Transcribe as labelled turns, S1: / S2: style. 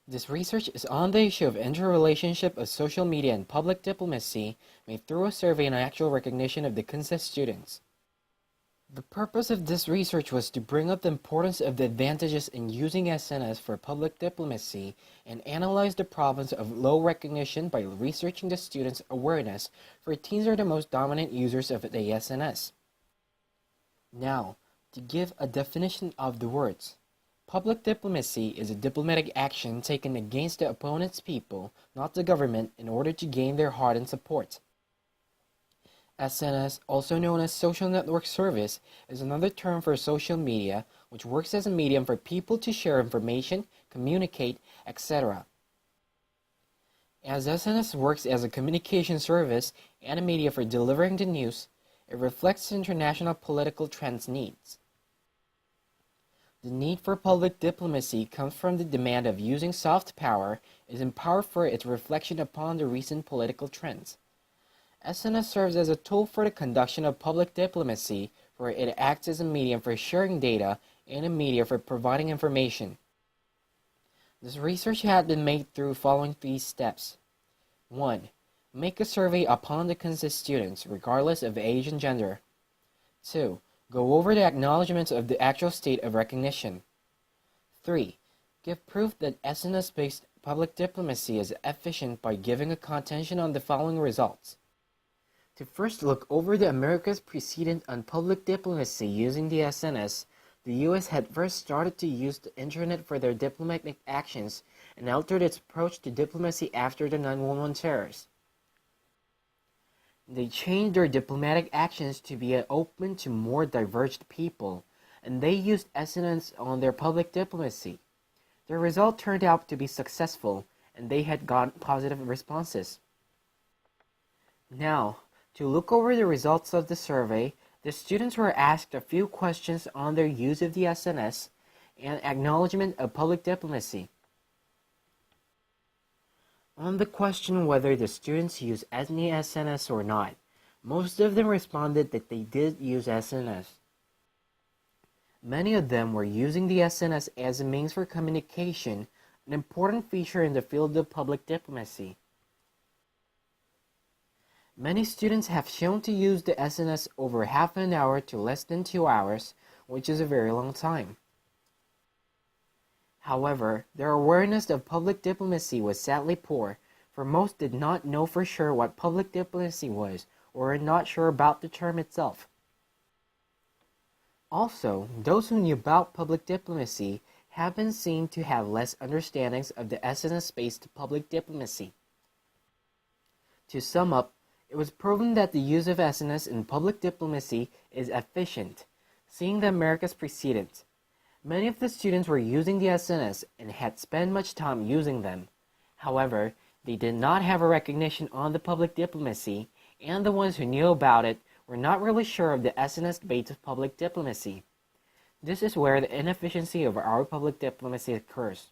S1: This research is on the issue of interrelationship of social media and public diplomacy made through a survey and actual recognition of the consent students. The purpose of this research was to bring up the importance of the advantages in using SNS for public diplomacy and analyze the problems of low recognition by researching the students' awareness, for teens are the most dominant users of the SNS. Now, to give a definition of the words. Public diplomacy is a diplomatic action taken against the opponent's people, not the government, in order to gain their heart and support. SNS, also known as social network service, is another term for social media, which works as a medium for people to share information, communicate, etc. As SNS works as a communication service and a media for delivering the news, it reflects international political trends needs. The need for public diplomacy comes from the demand of using soft power is empowered for its reflection upon the recent political trends. SNS serves as a tool for the conduction of public diplomacy, where it acts as a medium for sharing data and a media for providing information. This research had been made through following 3 steps. 1. Make a survey upon the consent students, regardless of age and gender. 2. Go over the acknowledgments of the actual state of recognition. 3. Give proof that SNS-based public diplomacy is efficient by giving a contention on the following results. To first look over the America's precedent on public diplomacy using the SNS, the U.S. had first started to use the internet for their diplomatic actions and altered its approach to diplomacy after the 9/11 terrors. They changed their diplomatic actions to be open to more diverged people, and they used SNS on their public diplomacy. The result turned out to be successful, and they had gotten positive responses. Now, to look over the results of the survey, the students were asked a few questions on their use of the SNS and acknowledgement of public diplomacy. On the question whether the students use any SNS or not, most of them responded that they did use SNS. Many of them were using the SNS as a means for communication, an important feature in the field of public diplomacy. Many students have shown to use the SNS over half an hour to less than 2 hours, which is a very long time. However, their awareness of public diplomacy was sadly poor, for most did not know for sure what public diplomacy was or were not sure about the term itself. Also, those who knew about public diplomacy have been seen to have less understandings of the SNS-based public diplomacy. To sum up, it was proven that the use of SNS in public diplomacy is efficient, seeing the America's precedent. Many of the students were using the SNS and had spent much time using them. However, they did not have a recognition on the public diplomacy, and the ones who knew about it were not really sure of the SNS-based public diplomacy. This is where the inefficiency of our public diplomacy occurs.